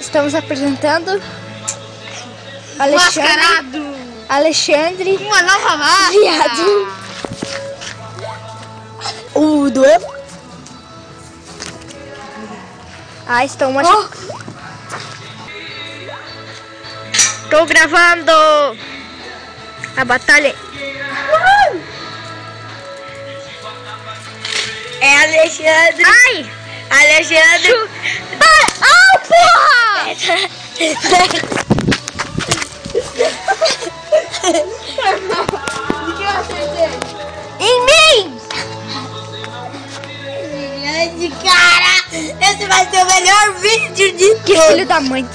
Estamos apresentando Alexandre, uma nova máscara. viado. O duelo. Estão Tô gravando a batalha. É Alexandre. Ai! Alexandre. Porra! Em mim! Grande cara! Esse vai ser o melhor vídeo de Que todos. filho da mãe!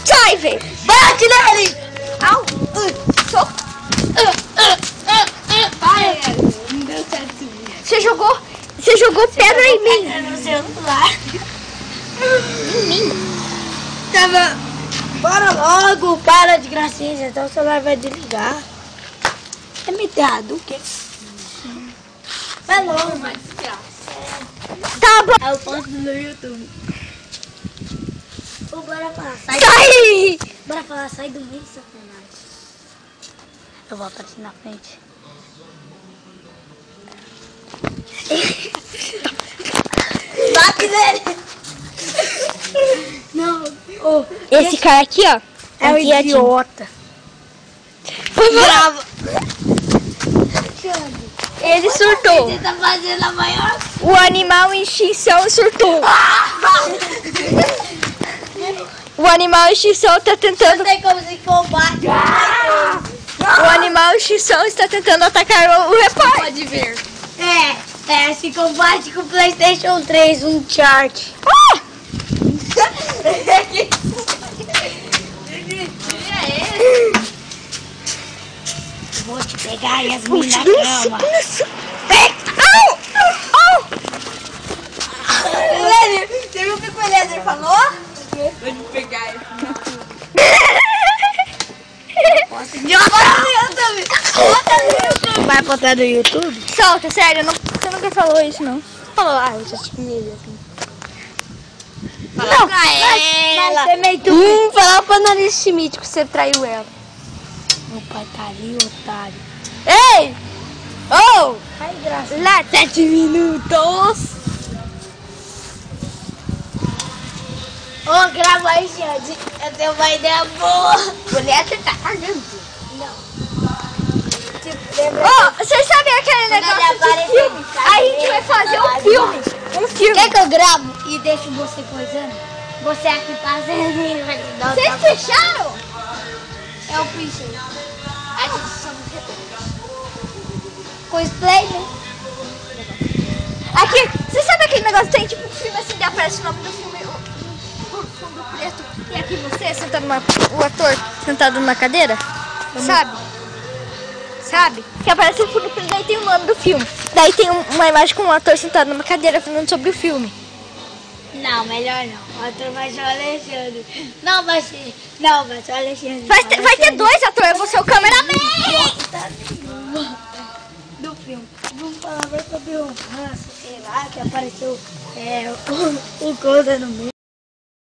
Sai, velho! Bate nele! Au! Soco! Vai, não deu certo. Você jogou pedra em mim! Pedra no celular. Em mim! Tava... Bora logo, para de gracinha, então o celular vai desligar. É meteado, o quê? Vai logo, mas Tá bom! é o ponto do YouTube. Ô, bora falar, Sai! Bora falar, sai do meio, Satanás. Eu vou aparecer na frente. Bate nele! Não, Esse cara aqui, ó. é um idiota. Bravo! Ele surtou. Você tá fazendo a maior... O animal em extinção surtou. O animal em extinção tá tentando. Não tem como se combate. O animal em extinção está tentando atacar o repórter. Pode ver. Se combate com o PlayStation 3, um chart. Vou te pegar, Yasmin, na cama. Você viu o que o Eliezer falou? Vou te pegar. Vai botar no YouTube? Solta, sério, você nunca falou isso, não. Falou, eu já te comi assim. Não, Mas você meio falar pra nariz mítico que você traiu ela. Meu pai tá ali, otário. Ei! Oh! Ai, graça. Lá, 7 minutos! Ô, grava aí, gente. Eu tenho uma ideia boa. Mulher, você tá cagando. Tipo, lembra? Vocês sabem aquele negócio de filme? A gente vai fazer um filme. Um filme. Quer que eu gravo e deixo você coisando? Você aqui fazendo e vai te dar o Vocês tapa. fecharam? É o pincel. A gente chama cosplay, né? Aqui, você sabe aquele negócio que tem tipo um filme assim, que aparece o nome do filme, o fundo preto, e aqui você sentado o ator sentado numa cadeira? Sabe? Que aparece o fundo preto, daí tem o nome do filme. Daí tem uma imagem com um ator sentado numa cadeira falando sobre o filme. Não, melhor não. O ator vai ser o Alexandre. Não, vai ser o Alexandre. Vai ter dois atores, eu vou ser o cameraman! Do filme. Vamos falar sobre o romance, sei lá, que apareceu o Coda no meio.